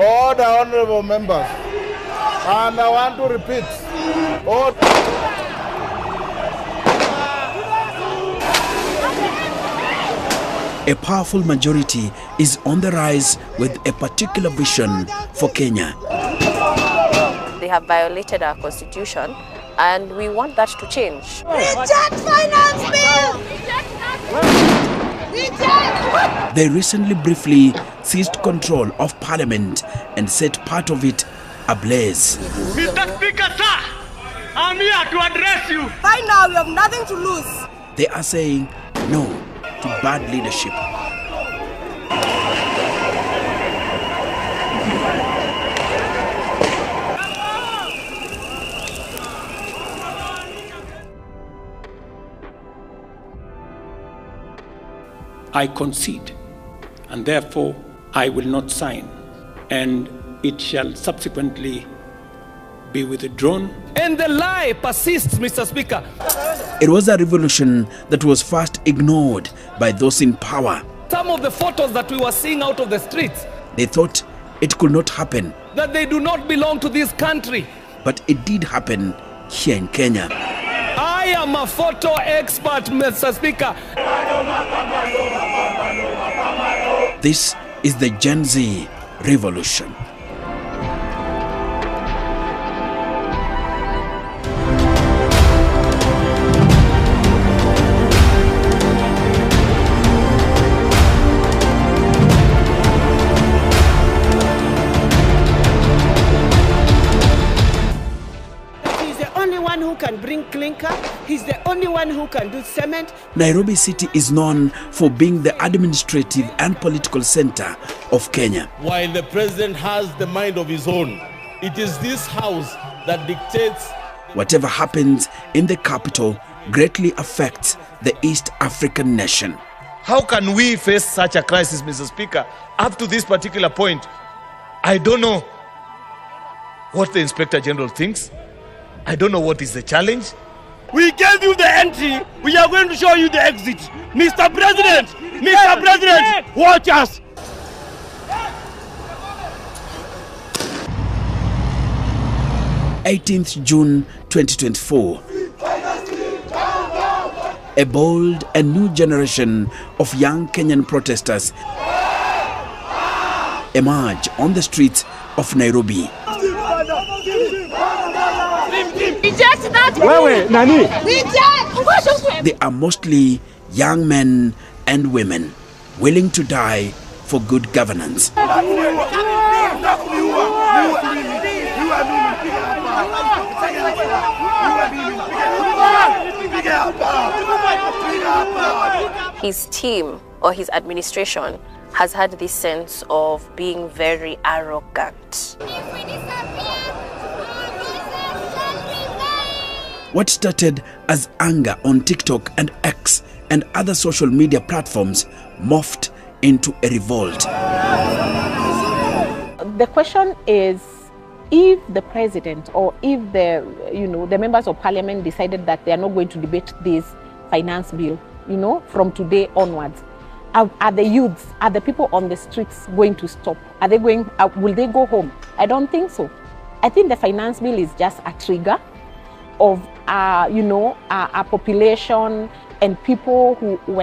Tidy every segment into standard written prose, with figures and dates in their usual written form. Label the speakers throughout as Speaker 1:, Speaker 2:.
Speaker 1: Order, honorable members. And I want to repeat.
Speaker 2: A powerful majority is on the rise with a particular vision for Kenya.
Speaker 3: They have violated our constitution and we want that to change.
Speaker 4: Reject finance bill! Reject!
Speaker 2: They recently briefly seized control of parliament and set part of it ablaze.
Speaker 5: Mr. Speaker, sir, I'm here to address you.
Speaker 4: By now, we have nothing to lose.
Speaker 2: They are saying no to bad leadership.
Speaker 6: I concede, and therefore I will not sign, and it shall subsequently be withdrawn.
Speaker 5: And the lie persists, Mr. Speaker.
Speaker 2: It was a revolution that was first ignored by those in power.
Speaker 5: Some of the photos that we were seeing out of the streets,
Speaker 2: They thought it could not happen,
Speaker 5: that they do not belong to this country.
Speaker 2: but it did happen here in Kenya.
Speaker 5: I am a photo expert, Mr. Speaker.
Speaker 2: This is the Gen Z revolution.
Speaker 7: He's the only one who can bring clinker. He's the only one who can do cement.
Speaker 2: Nairobi City is known for being the administrative and political center of Kenya.
Speaker 1: While the president has the mind of his own, it is this house that dictates.
Speaker 2: Whatever happens in the capital greatly affects the East African nation.
Speaker 8: How can we face such a crisis, Mr. Speaker? Up to this particular point, I don't know what the Inspector General thinks. I don't know what is the challenge.
Speaker 5: We gave you the entry. We are going to show you the exit. Mr. President! Mr. President! Watch us!
Speaker 2: June 2024. A bold and new generation of young Kenyan protesters emerge on the streets of Nairobi.
Speaker 4: Reject that! Reject!
Speaker 2: They are mostly young men and women willing to die for good governance.
Speaker 3: His team or his administration has had this sense of being very arrogant.
Speaker 2: What started as anger on TikTok and X and other social media platforms morphed into a revolt.
Speaker 9: The question is, if the president or if the members of parliament decided that they are not going to debate this finance bill, from today onwards, are the youths, are the people on the streets going to stop? Are they going? Will they go home? I don't think so. I think the finance bill is just a trigger of our population and people who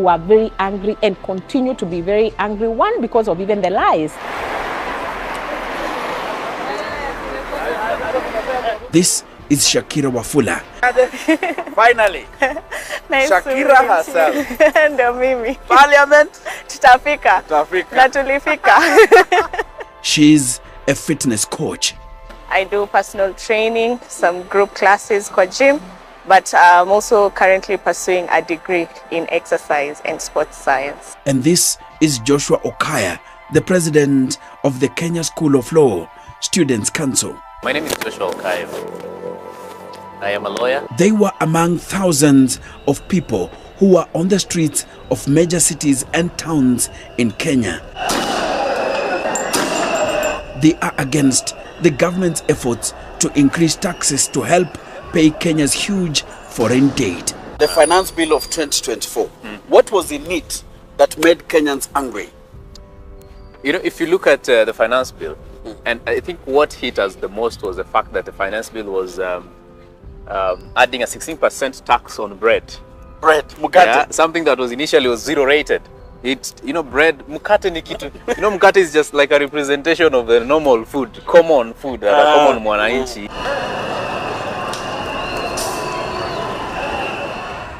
Speaker 9: are very angry and continue to be very angry. One, because of even the lies.
Speaker 2: This is Shakira Wafula.
Speaker 10: Finally,
Speaker 3: Nice
Speaker 10: Shakira herself.
Speaker 3: Ndio mimi.
Speaker 10: Parliament,
Speaker 3: Tutafika. Na tulifika.
Speaker 2: She's a fitness coach.
Speaker 3: I do personal training, some group classes for gym, but I'm also currently pursuing a degree in exercise and sports science.
Speaker 2: And this is Joshua Okaya, the president of the Kenya School of Law Students' Council.
Speaker 11: My name is Joshua Okaya. I am a lawyer.
Speaker 2: They were among thousands of people who were on the streets of major cities and towns in Kenya. They are against the government's efforts to increase taxes to help pay Kenya's huge foreign debt.
Speaker 10: the finance bill of 2024. What was in it that made Kenyans angry?
Speaker 11: You know, if you look at the finance bill, and I think what hit us the most was the fact that the finance bill was adding a 16% tax on bread.
Speaker 10: Bread, mukate.
Speaker 11: Yeah, something that was initially 0 rated. You know, bread, mukate ni kitu. You know, mukate is just like a representation of the normal food, common food, common mwananchi.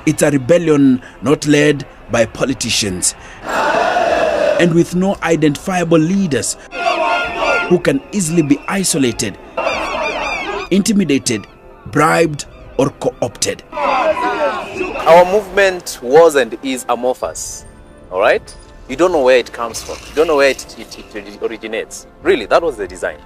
Speaker 2: It's a rebellion not led by politicians and with no identifiable leaders who can easily be isolated, intimidated, bribed, or co-opted.
Speaker 11: Our movement was and is amorphous, all right? You don't know where it comes from. You don't know where it originates. Really, that was the design.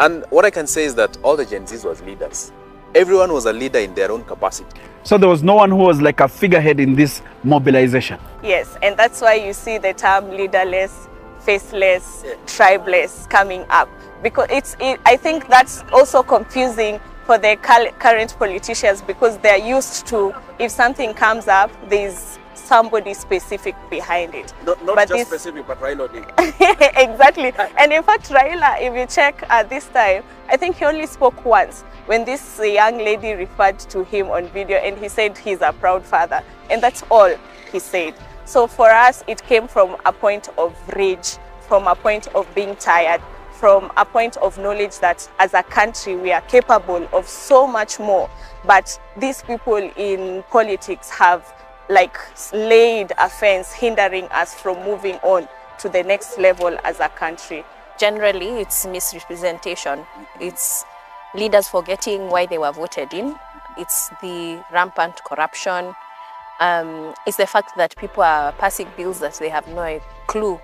Speaker 11: And what I can say is that all the Gen Zs was leaders. Everyone was a leader in their own capacity.
Speaker 12: So there was no one who was like a figurehead in this mobilization?
Speaker 3: Yes, and that's why you see the term leaderless, faceless, tribeless coming up. Because I think that's also confusing for the current politicians, because they're used to, if something comes up, there's somebody specific behind it.
Speaker 10: Not just specific, but Raila did.
Speaker 3: Exactly. And in fact, Raila, if you check at this time, I think he only spoke once when this young lady referred to him on video, and he said he's a proud father. And that's all he said. So for us, it came from a point of rage, from a point of being tired, from a point of knowledge that as a country we are capable of so much more. But these people in politics have like laid a fence hindering us from moving on to the next level as a country.
Speaker 13: Generally, it's misrepresentation. It's leaders forgetting why they were voted in. It's the rampant corruption. It's the fact that people are passing bills that they have no clue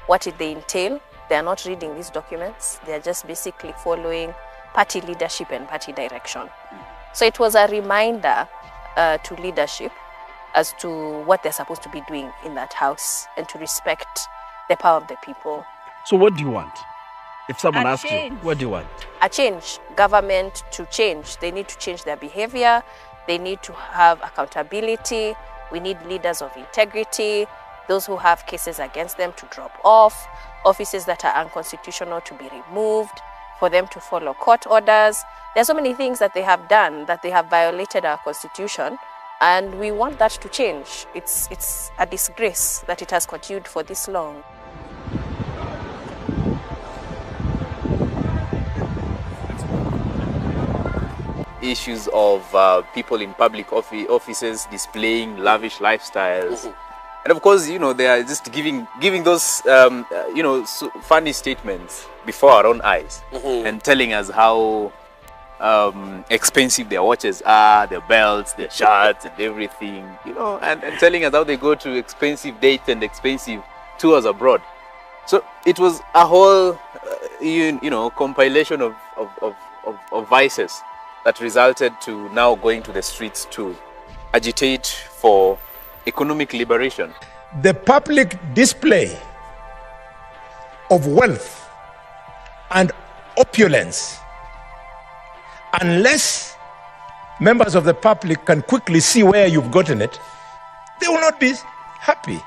Speaker 13: what they entail. They are not reading these documents. They are just basically following party leadership and party direction. So it was a reminder to leadership as to what they're supposed to be doing in that house and to respect the power of the people.
Speaker 12: So what do you want? If someone asks
Speaker 13: change.
Speaker 12: you, what do you want?
Speaker 13: A change. Government to change. They need to change their behavior. They need to have accountability. We need leaders of integrity. Those who have cases against them to drop off. Offices that are unconstitutional to be removed. For them to follow court orders. There are so many things that they have done that they have violated our constitution. And we want that to change. It's a disgrace that it has continued for this long.
Speaker 11: Issues of people in public offices displaying lavish lifestyles. And of course, you know, they are just giving those, you know, funny statements before our own eyes and telling us how expensive their watches are, their belts, their shirts and everything, you know, and telling us how they go to expensive dates and expensive tours abroad. So it was a whole, you know, compilation of vices that resulted to now going to the streets to agitate for economic liberation.
Speaker 14: The public display of wealth and opulence, unless members of the public can quickly see where you've gotten it, they will not be happy.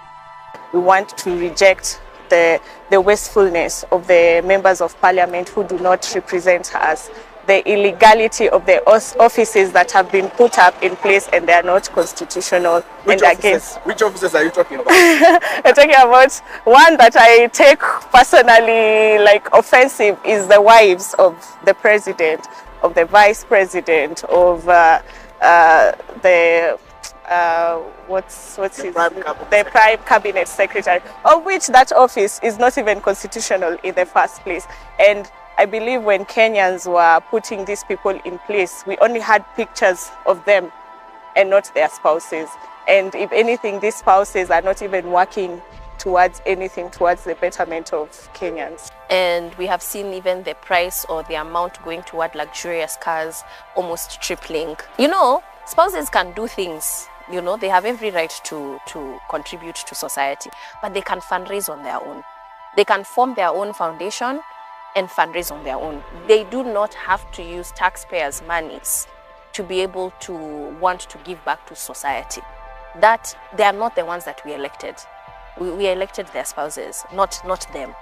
Speaker 3: We want to reject the wastefulness of the members of parliament who do not represent us, the illegality of the offices that have been put up in place and they are not constitutional.
Speaker 10: Which offices are you talking about?
Speaker 3: I'm talking about one that I take personally like offensive is the wives of the president, of the vice president, of the prime cabinet secretary, of which that office is not even constitutional in the first place. And I believe when Kenyans were putting these people in place, we only had pictures of them and not their spouses. And if anything, these spouses are not even working towards anything, towards the betterment of Kenyans.
Speaker 13: And we have seen even the price or the amount going toward luxurious cars almost tripling. You know, spouses can do things. You know, they have every right to contribute to society, but they can fundraise on their own. They can form their own foundation and fundraise on their own. They do not have to use taxpayers' monies to be able to want to give back to society. That they are not the ones that we elected. We elected their spouses, not them.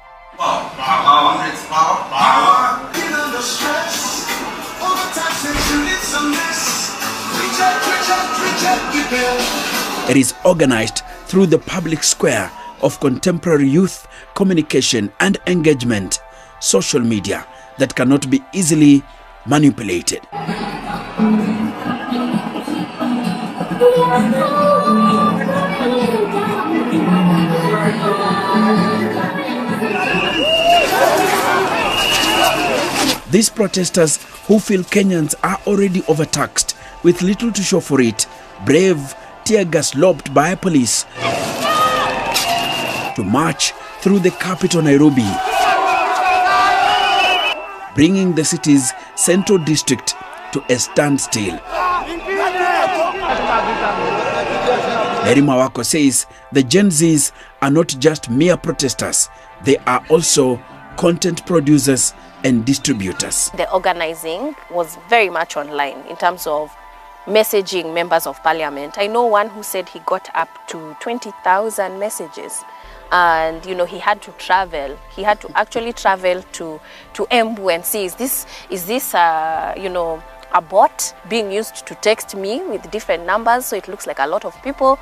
Speaker 2: It is organized through the public square of contemporary youth communication and engagement, social media that cannot be easily manipulated. These protesters, who feel Kenyans are already overtaxed with little to show for it, brave tear gas lobbed by police to march through the capital Nairobi, bringing the city's central district to a standstill. Larry Mawako says the Gen Zs are not just mere protesters, they are also content producers and distributors.
Speaker 13: The organizing was very much online in terms of messaging members of parliament. I know one who said he got up to 20,000 messages, and he had to travel. He had to actually travel to Embu and see, is this a bot being used to text me with different numbers, so it looks like a lot of people.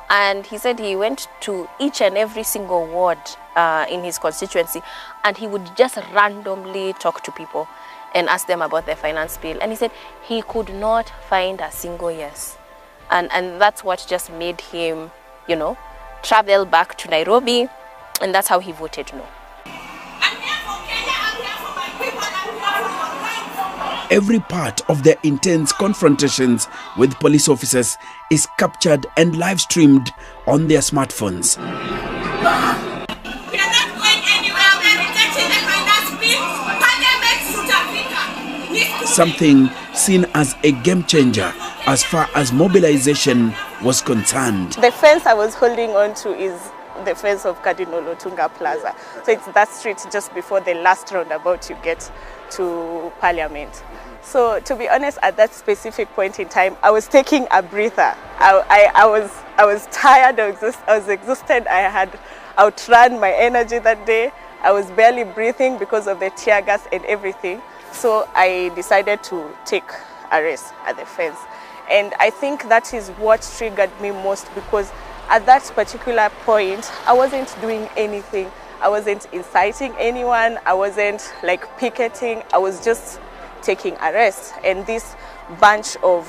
Speaker 13: And he said he went to each and every single ward in his constituency, and he would just randomly talk to people and ask them about their finance bill. And he said he could not find a single yes. And that's what just made him, travel back to Nairobi, and that's how he voted no.
Speaker 2: Every part of their intense confrontations with police officers is captured and live streamed on their smartphones.
Speaker 4: We are not going anywhere. We are rejecting the finance bill. Parliament should have
Speaker 2: Something seen as a game changer as far as mobilization was concerned.
Speaker 3: The fence I was holding on to is the fence of Cardinal Otunga Plaza. So it's that street just before the last roundabout you get to Parliament. So to be honest, at that specific point in time, I was taking a breather. I was tired, I was exhausted. I had outrun my energy that day. I was barely breathing because of the tear gas and everything. So I decided to take a rest at the fence. And I think that is what triggered me most, because at that particular point, I wasn't doing anything. I wasn't inciting anyone. I wasn't picketing. I was just taking a rest. And this bunch of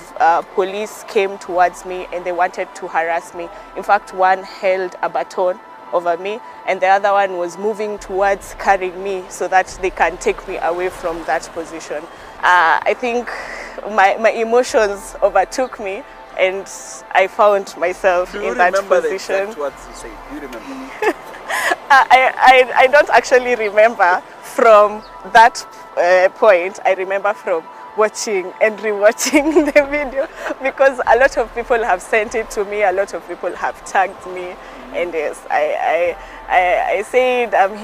Speaker 3: police came towards me and they wanted to harass me. In fact, one held a baton over me and the other one was moving towards carrying me so that they can take me away from that position. I think my emotions overtook me and I found myself in that position.
Speaker 10: Do you remember the exact words you said? Do you remember?
Speaker 3: I don't actually remember from that point. I remember from watching and rewatching the video, because a lot of people have sent it to me, a lot of people have tagged me, and yes, I said I'm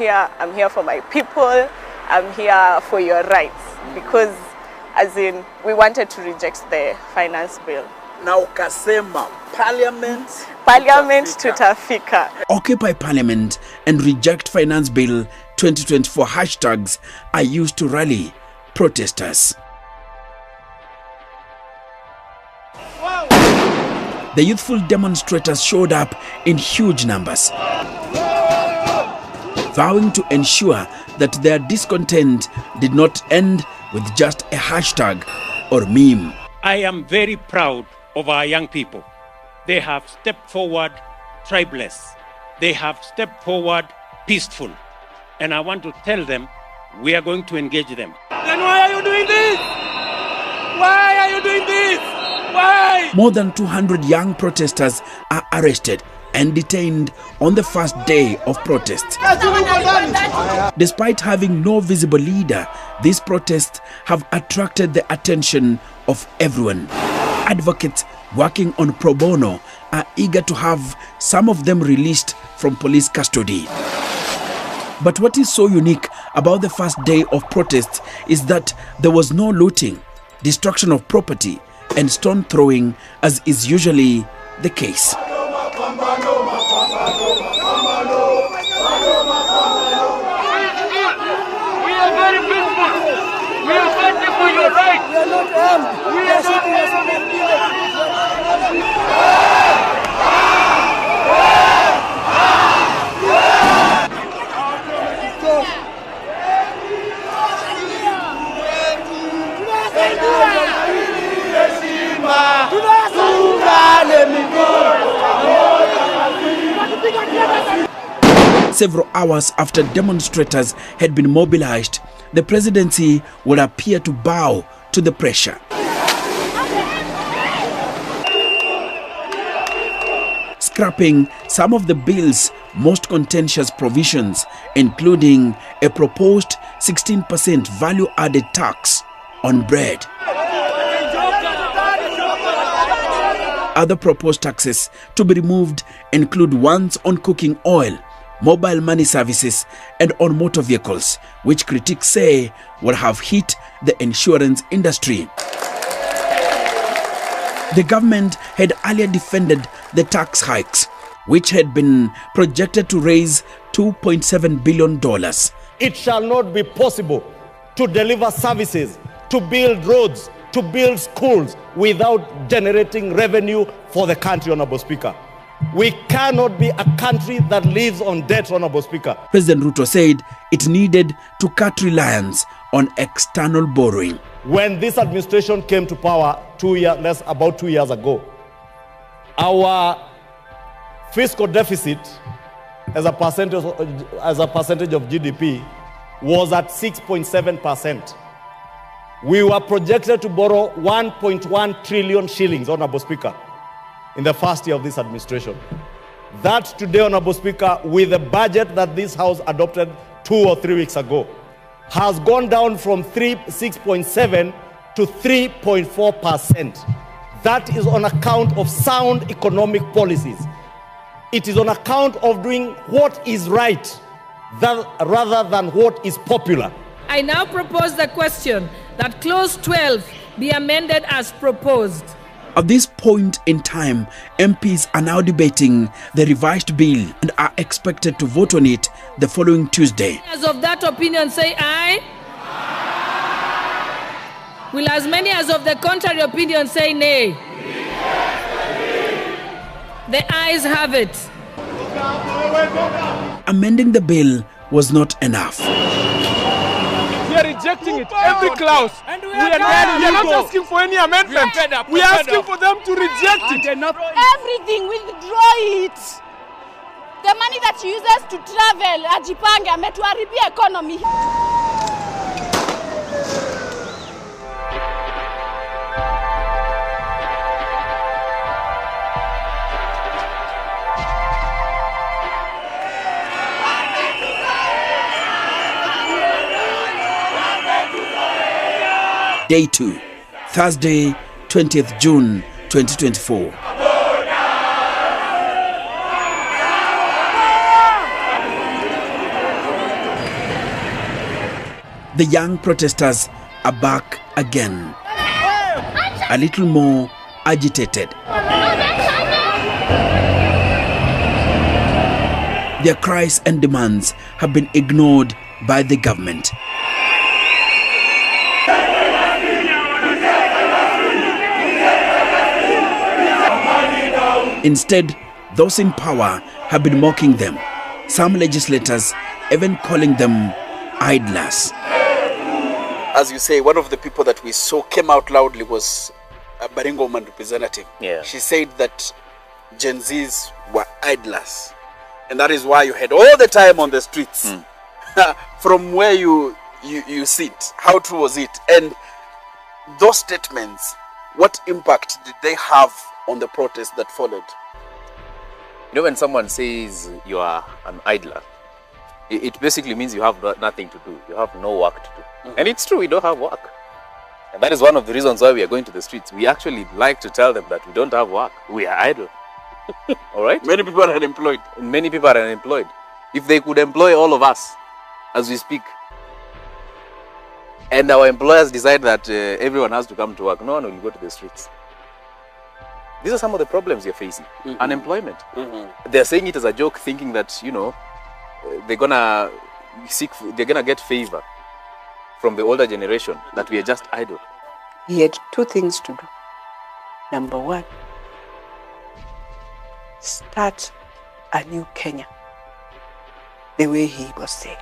Speaker 3: here for my people, I'm here for your rights, because as in we wanted to reject the finance bill.
Speaker 10: Now kasema Parliament
Speaker 3: tutafika.
Speaker 2: Occupy Parliament and reject Finance Bill 2024 hashtags are used to rally protesters. The youthful demonstrators showed up in huge numbers, vowing to ensure that their discontent did not end with just a hashtag or meme.
Speaker 6: I am very proud of our young people. They have stepped forward tribeless. They have stepped forward peaceful. And I want to tell them, we are going to engage them.
Speaker 5: Then why are you doing this? Why are you doing this? Why?
Speaker 2: More than 200 young protesters are arrested and detained on the first day of protests. Despite having no visible leader, these protests have attracted the attention of everyone. Advocates working on pro bono are eager to have some of them released from police custody. But what is so unique about the first day of protests is that there was no looting, destruction of property, and stone throwing, as is usually the case. Several hours after demonstrators had been mobilized, the presidency would appear to bow to the pressure. Scrapping some of the bill's most contentious provisions, including a proposed 16% value-added tax on bread. Other proposed taxes to be removed include ones on cooking oil, mobile money services, and on motor vehicles, which critics say will have hit the insurance industry. The government had earlier defended the tax hikes, which had been projected to raise $2.7 billion.
Speaker 1: It shall not be possible to deliver services, to build roads, to build schools without generating revenue for the country, Honorable Speaker. We cannot be a country that lives on debt, Honorable Speaker.
Speaker 2: President Ruto said it needed to cut reliance on external borrowing.
Speaker 1: When this administration came to power about 2 years ago, our fiscal deficit as a percentage of GDP was at 6.7%. We were projected to borrow 1.1 trillion shillings, Honorable Speaker, in the first year of this administration. That today, Honorable Speaker, with the budget that this House adopted 2 or 3 weeks ago, has gone down from 6.7 to 3.4%. That is on account of sound economic policies. It is on account of doing what is right rather than what is popular.
Speaker 15: I now propose the question that Clause 12 be amended as proposed.
Speaker 2: At this point in time, MPs are now debating the revised bill and are expected to vote on it the following Tuesday.
Speaker 15: As of that opinion, say aye. Will as many as of the contrary opinion say nay? The ayes have it.
Speaker 2: Amending the bill was not enough.
Speaker 16: We are rejecting it, every clause. We are not asking for any amendment. We are asking for them to reject it.
Speaker 17: Everything, withdraw it. The money that she uses to travel, ajipange, ametuharibia economy.
Speaker 2: Day 2, Thursday, 20th June 2024. The young protesters are back again, a little more agitated. Their cries and demands have been ignored by the government. Instead, those in power have been mocking them, some legislators even calling them idlers.
Speaker 10: As you say, one of the people that we saw came out loudly was a Baringo woman representative.
Speaker 11: Yeah.
Speaker 10: She said that Gen Zs were idlers. And that is why you had all the time on the streets. From where you sit. How true was it? And those statements, what impact did they have on the protest that followed?
Speaker 11: You know, when someone says you are an idler, it basically means you have nothing to do. You have no work to do. And it's true, we don't have work. And that is one of the reasons why we are going to the streets. We actually like to tell them that we don't have work. We are idle. All right?
Speaker 10: Many people are unemployed.
Speaker 11: Many people are unemployed. If they could employ all of us as we speak, and our employers decide that everyone has to come to work, no one will go to the streets. These are some of the problems you're facing. Unemployment. They're saying it as a joke, thinking that, you know, they're gonna get favor from the older generation that we are just idle.
Speaker 7: He had two things to do. Number one, start a new Kenya. The way he was saying,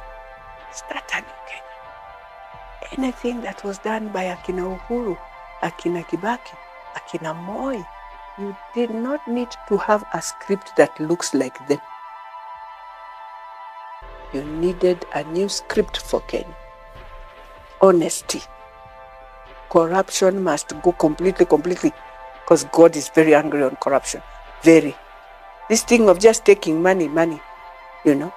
Speaker 7: start a new Kenya. Anything that was done by Akina Uhuru, Akina Kibaki, Akina Moi, you did not need to have a script that looks like them. You needed a new script for Kenya. Honesty. Corruption must go completely, because God is very angry on corruption. Very. This thing of just taking money, you know,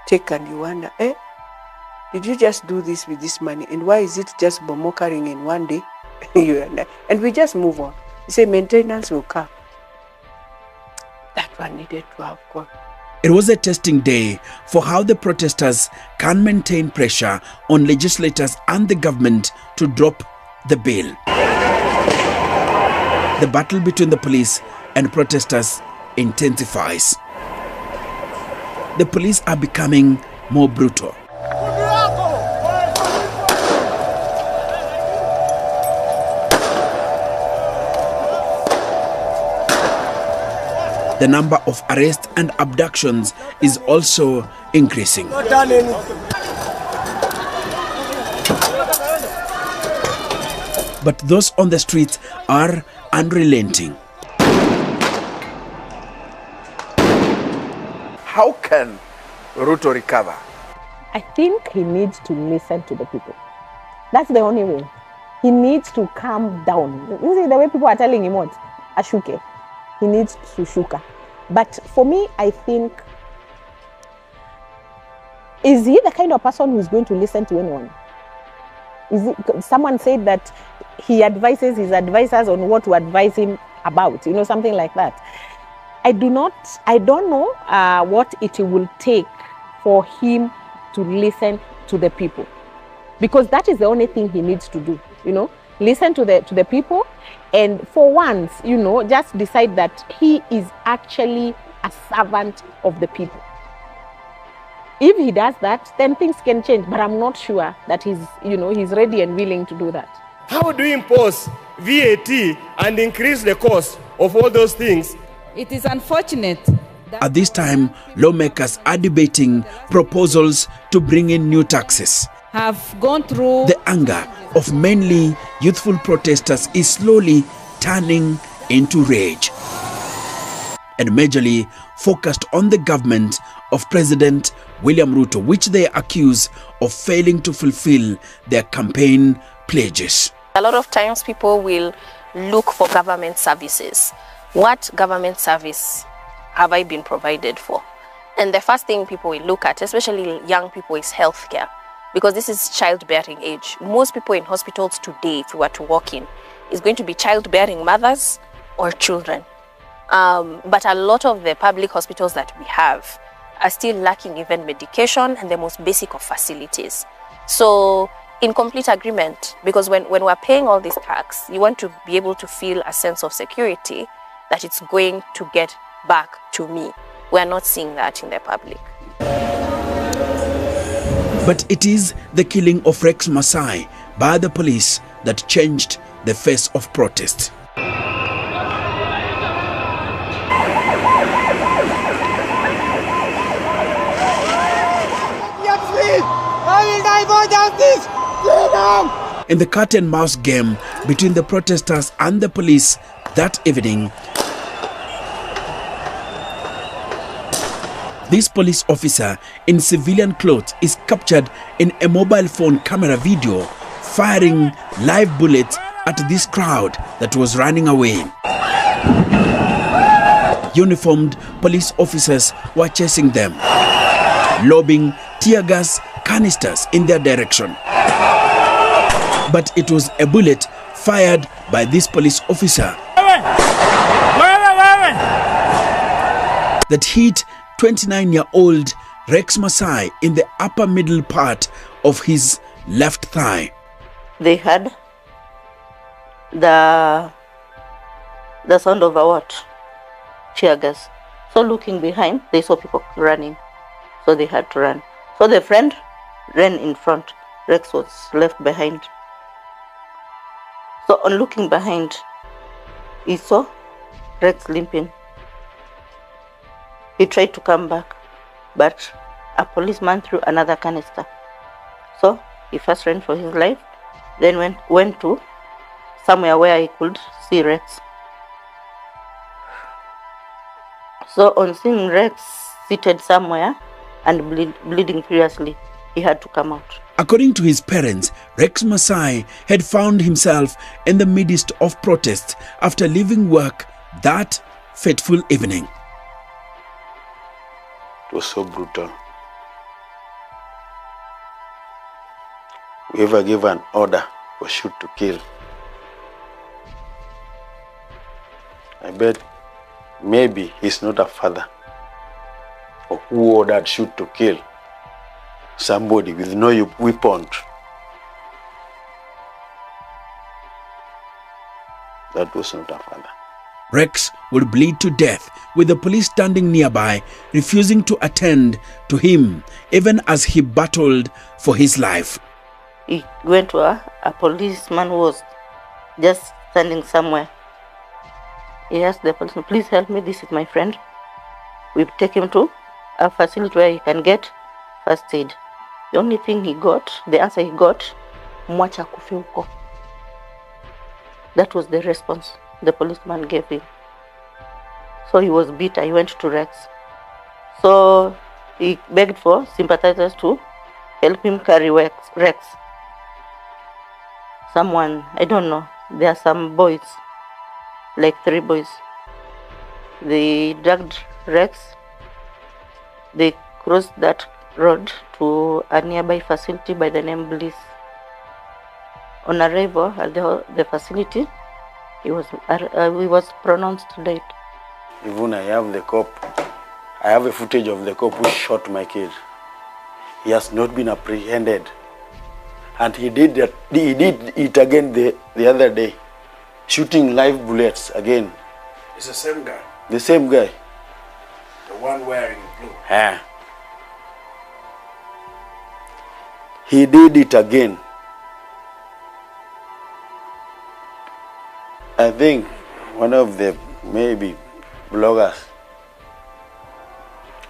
Speaker 7: take and you wonder, did you just do this with this money? And why is it just bomokering in one day? And we just move on. You say maintenance will come. That one needed to have gone.
Speaker 2: It was a testing day for how the protesters can maintain pressure on legislators and the government to drop the bill. The battle between the police and protesters intensifies. The police are becoming more brutal. The number of arrests and abductions is also increasing. But those on the streets are unrelenting.
Speaker 18: How can Ruto recover?
Speaker 9: I think he needs to listen to the people. That's the only way. He needs to calm down. You see the way people are telling him what? Ashuke. He needs to shuka. But for me, I think, is he the kind of person who's going to listen to anyone? Someone said that he advises his advisors on what to advise him about, something like that. I don't know what it will take for him to listen to the people, because that is the only thing he needs to do, listen to the people, and for once, just decide that he is actually a servant of the people. If he does that, then things can change, but I'm not sure that he's ready and willing to do that.
Speaker 5: How do you impose VAT and increase the cost of all those things?
Speaker 15: It is unfortunate.
Speaker 2: At this time, lawmakers are debating proposals to bring in new taxes.
Speaker 15: Have gone through.
Speaker 2: The anger of mainly youthful protesters is slowly turning into rage, and majorly focused on the government of President William Ruto, which they accuse of failing to fulfill their campaign pledges.
Speaker 13: A lot of times people will look for government services. What government service have I been provided for? And the first thing people will look at, especially young people, is healthcare, because this is childbearing age. Most people in hospitals today, if you were to walk in, is going to be childbearing mothers or children. But a lot of the public hospitals that we have are still lacking even medication and the most basic of facilities. So in complete agreement, because when we're paying all this tax, you want to be able to feel a sense of security that it's going to get back to me. We're not seeing that in the public.
Speaker 2: But it is the killing of Rex Masai by the police that changed the face of protest. In the cat and mouse game between the protesters and the police that evening, this police officer in civilian clothes is captured in a mobile phone camera video firing live bullets at this crowd that was running away. Uniformed police officers were chasing them, lobbing tear gas canisters in their direction. But it was a bullet fired by this police officer that hit 29-year-old Rex Masai in the upper middle part of his left thigh.
Speaker 19: They had the sound of a what? Tear gas. So looking behind, they saw people running. So they had to run. So the friend ran in front. Rex was left behind. So on looking behind, he saw Rex limping. He tried to come back, but a policeman threw another canister. So he first ran for his life, then went to somewhere where he could see Rex. So on seeing Rex seated somewhere and bleeding furiously, he had to come out.
Speaker 2: According to his parents, Rex Masai had found himself in the midst of protests after leaving work that fateful evening.
Speaker 20: It was so brutal. Whoever gave an order was shoot to kill. I bet maybe he's not a father, or who ordered shoot to kill somebody with no weapon. That was not a father.
Speaker 2: Rex would bleed to death with the police standing nearby, refusing to attend to him even as he battled for his life.
Speaker 19: He went to a policeman who was just standing somewhere. He asked the policeman, please help me, this is my friend. We take him to a facility where he can get first aid. The only thing he got, the answer he got, mwacha kufe huko. That was the response the policeman gave him. So he was bitter, he went to Rex. So he begged for sympathizers to help him carry Rex. Someone, I don't know, there are some boys, like 3 boys. They dragged Rex, they crossed that road to a nearby facility by the name Bliss. On arrival at the facility, he was pronounced dead.
Speaker 20: Even I have a footage of the cop who shot my kid. He has not been apprehended. And he did it again the other day, shooting live bullets again.
Speaker 18: It's the same guy?
Speaker 20: The same guy.
Speaker 18: The one wearing blue?
Speaker 20: Yeah. He did it again. I think one of the maybe bloggers,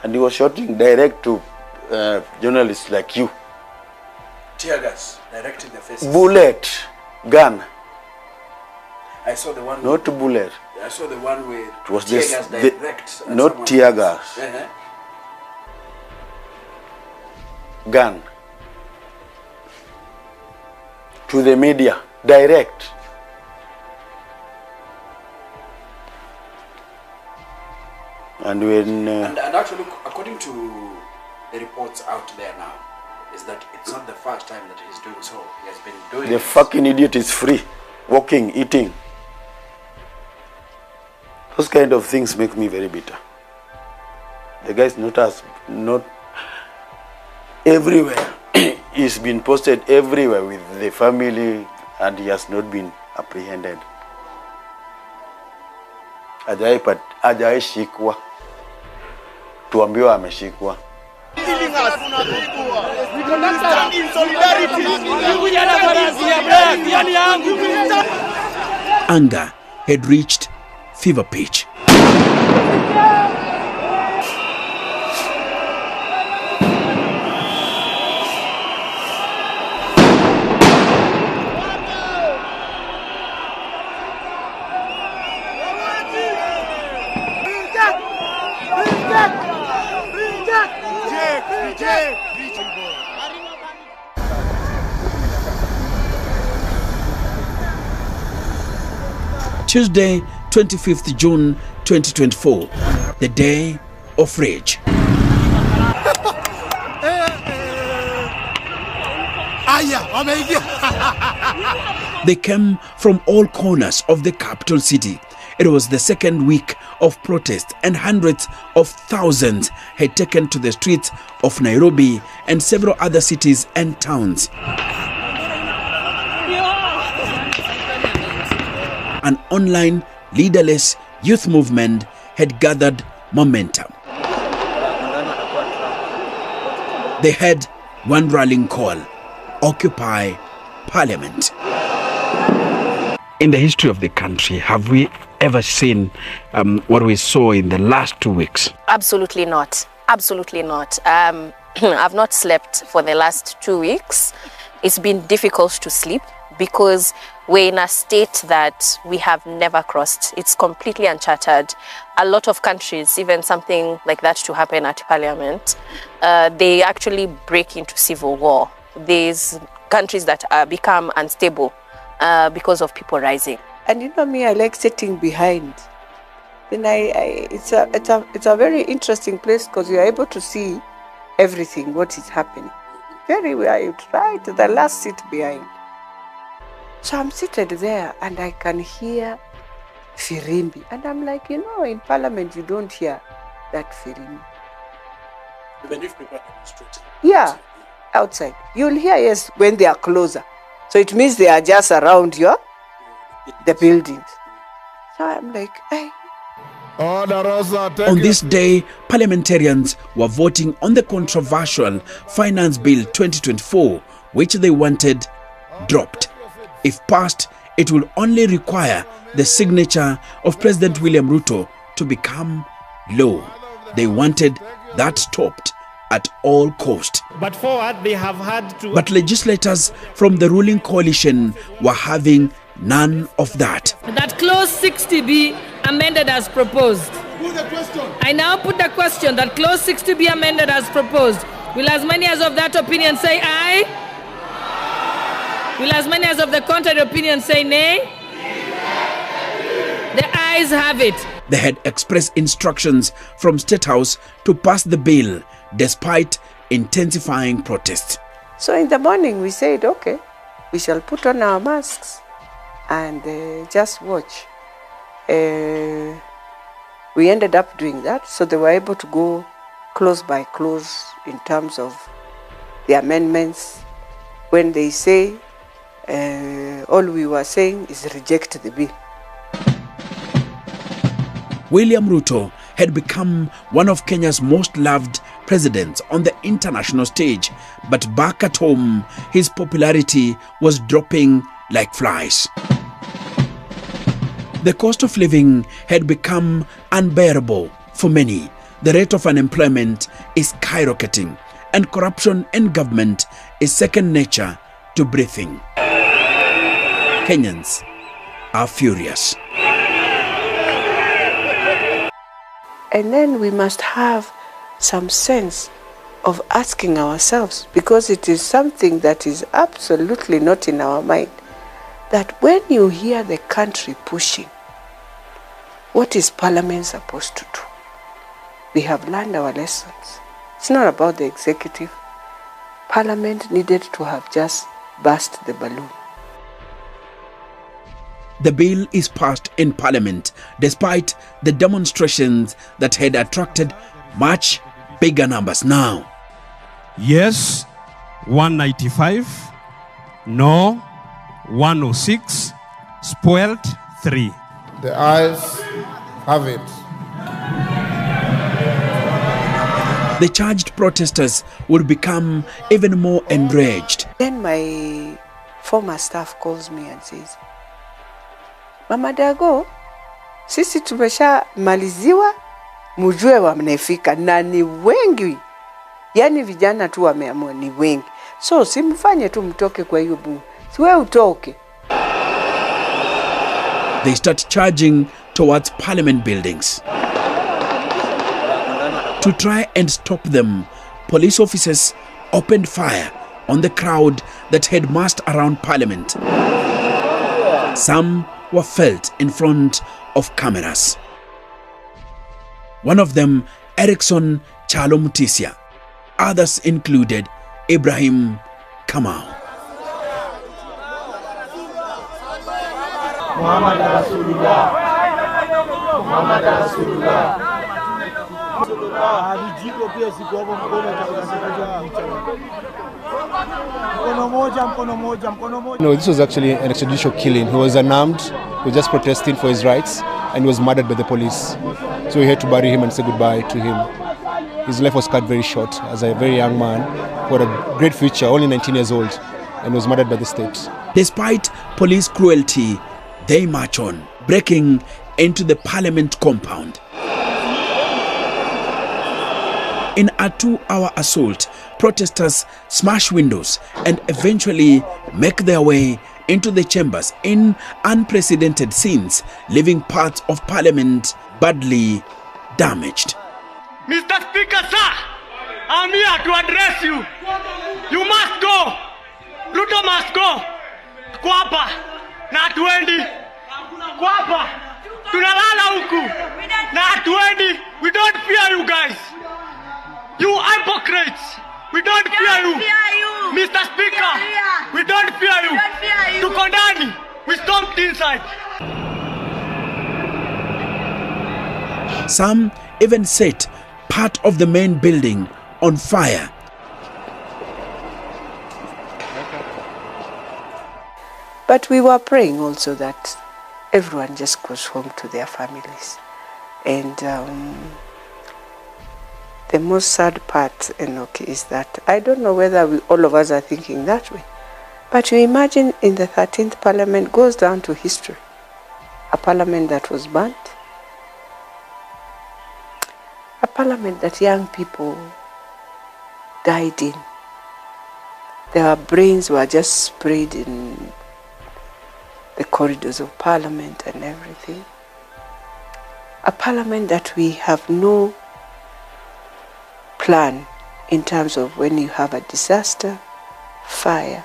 Speaker 20: and he was shooting direct to journalists like you.
Speaker 18: Tear gas, direct in the faces.
Speaker 20: Bullet, gun.
Speaker 18: I saw the one.
Speaker 20: Not bullet.
Speaker 18: I saw the one with
Speaker 20: it was
Speaker 18: tear
Speaker 20: this,
Speaker 18: gas direct.
Speaker 20: not tear gas. Gun. To the media, direct. And when
Speaker 18: and actually, according to the reports out there now, is that it's not the first time that he's doing so. He has been doing
Speaker 20: the fucking idiot is free, walking, eating. Those kind of things make me very bitter. The guy's not everywhere. He's been posted everywhere with the family, and he has not been apprehended. Ajai shikwa. Tuambiwa ameshikwa.
Speaker 2: Anger had reached fever pitch. Tuesday, 25th June 2024, the day of rage. They came from all corners of the capital city. It was the second week of protest, and hundreds of thousands had taken to the streets of Nairobi and several other cities and towns. An online, leaderless youth movement had gathered momentum. They had one rallying call: occupy Parliament.
Speaker 12: In the history of the country, have we ever seen what we saw in the last 2 weeks?
Speaker 13: Absolutely not. Absolutely not. I've not slept for the last 2 weeks. It's been difficult to sleep because we're in a state that we have never crossed. It's completely uncharted. A lot of countries, even something like that to happen at Parliament, they actually break into civil war. There's countries that become unstable because of people rising.
Speaker 7: And you know me, I like sitting behind. Then it's a very interesting place because you're able to see everything, what is happening. Very well, you try to the last seat behind. So I'm seated there and I can hear firimbi. And I'm like, you know, in Parliament you don't hear that firimbi.
Speaker 18: Even if people are demonstrating.
Speaker 7: Yeah, outside. You'll hear, yes, when they are closer. So it means they are just around the buildings. So I'm like, hey.
Speaker 2: On this day, parliamentarians were voting on the controversial Finance Bill 2024, which they wanted dropped. If passed, it will only require the signature of President William Ruto to become law. They wanted that stopped at all cost.
Speaker 1: But forward, they have had to...
Speaker 2: But legislators from the ruling coalition were having none of that.
Speaker 15: That clause 60 be amended as proposed. I now put the question that clause 60 be amended as proposed. Will as many as of that opinion say aye? Will as many as of the contrary opinion say nay? The ayes have it.
Speaker 2: They had expressed instructions from State House to pass the bill despite intensifying protests.
Speaker 7: So in the morning we said, okay, we shall put on our masks and just watch. We ended up doing that, so they were able to go close by close in terms of the amendments. When they say, all we were saying is reject the bill.
Speaker 2: William Ruto had become one of Kenya's most loved presidents on the international stage, but back at home, his popularity was dropping like flies. The cost of living had become unbearable for many. The rate of unemployment is skyrocketing, and corruption in government is second nature to breathing. Kenyans are furious.
Speaker 7: And then we must have some sense of asking ourselves, because it is something that is absolutely not in our mind, that when you hear the country pushing, what is Parliament supposed to do? We have learned our lessons. It's not about the executive. Parliament needed to have just burst the balloon.
Speaker 2: The bill is passed in Parliament despite the demonstrations that had attracted much bigger numbers. Now,
Speaker 21: yes, 195, no, 106, spoiled 3.
Speaker 22: The ayes have it.
Speaker 2: The charged protesters would become even more enraged.
Speaker 7: Then my former staff calls me and says, Mama Dago, sisi tumesha maliziwa, mujue wamnefika na ni wengi. Yani vijana tu wameamua ni wengi. So simfanye tu mtoke kwa hiyo bunge. Siwe utoke.
Speaker 2: They start charging towards Parliament buildings. To try and stop them, police officers opened fire on the crowd that had massed around Parliament. Some were felt in front of cameras. One of them, Erickson Chalo Mutisia. Others included Ibrahim Kamau.
Speaker 22: Muhammad Rasulullah. Muhammad Rasulullah.
Speaker 23: No, this was actually an extrajudicial killing. He was unarmed, he was just protesting for his rights, and he was murdered by the police. So we had to bury him and say goodbye to him. His life was cut very short as a very young man, who had a great future, only 19 years old, and was murdered by the state.
Speaker 2: Despite police cruelty, they march on, breaking into the parliament compound. In a 2-hour assault, protesters smash windows and eventually make their way into the chambers in unprecedented scenes, leaving parts of parliament badly damaged.
Speaker 5: Mr. Speaker, sir, I'm here to address you. You must go. Ruto must go. Kwapa na hatuendi. Kwapa tunalala huku na hatuendi. We don't fear you guys. You hypocrites. We don't fear you. Mr. Speaker, we don't fear you. Tuko ndani. We stomped inside.
Speaker 2: Some even set part of the main building on fire.
Speaker 7: But we were praying also that everyone just goes home to their families. And the most sad part, Enoch, is that I don't know whether all of us are thinking that way. But you imagine in the 13th Parliament goes down to history. A parliament that was burnt. A parliament that young people died in. Their brains were just sprayed in the corridors of parliament and everything. A parliament that we have no plan in terms of when you have a disaster, fire.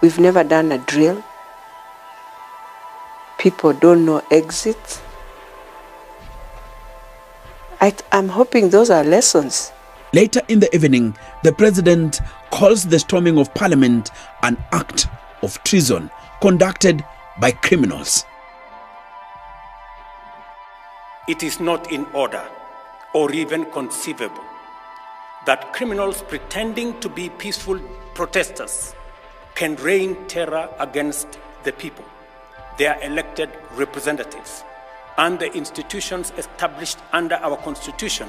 Speaker 7: We've never done a drill. People don't know exits. I'm hoping those are lessons.
Speaker 2: Later in the evening, the president calls the storming of parliament an act of treason conducted by criminals.
Speaker 6: It is not in order or even conceivable that criminals pretending to be peaceful protesters can rain terror against the people, their elected representatives, and the institutions established under our Constitution,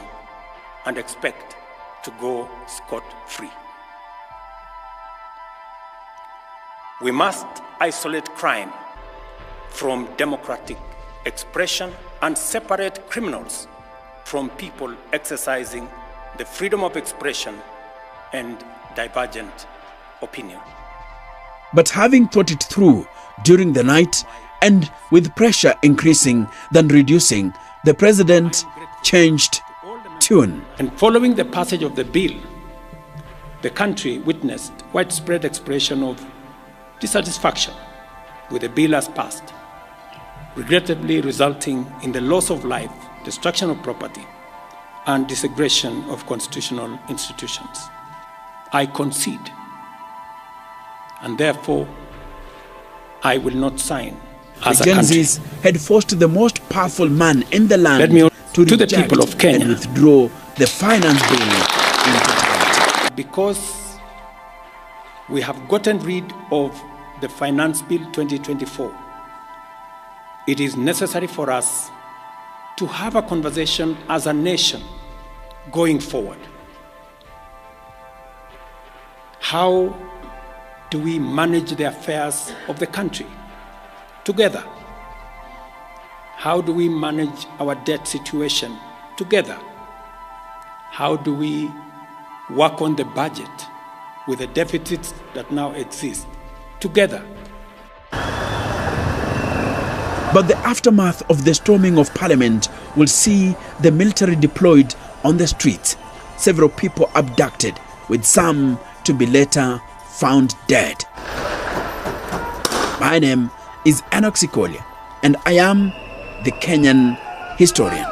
Speaker 6: and expect to go scot-free. We must isolate crime from democratic expression and separate criminals from people exercising the freedom of expression and divergent opinion.
Speaker 2: But having thought it through during the night, and with pressure increasing than reducing, the president changed tune.
Speaker 6: And following the passage of the bill, the country witnessed widespread expression of dissatisfaction with the bill as passed, regrettably resulting in the loss of life, destruction of property, and desecration of constitutional institutions. I concede, and therefore I will not sign as
Speaker 2: the
Speaker 6: a country.
Speaker 2: GenZs had forced the most powerful man in the land to
Speaker 6: the
Speaker 2: reject
Speaker 6: people of Kenya
Speaker 2: and withdraw the finance bill into parliament.
Speaker 6: Because we have gotten rid of the Finance Bill 2024, it is necessary for us to have a conversation as a nation going forward. How do we manage the affairs of the country together? How do we manage our debt situation together? How do we work on the budget with the deficits that now exist together?
Speaker 2: But the aftermath of the storming of parliament will see the military deployed on the streets, several people abducted, with some to be later found dead. My name is Enoch Sikolia, and I am the Kenyan historian.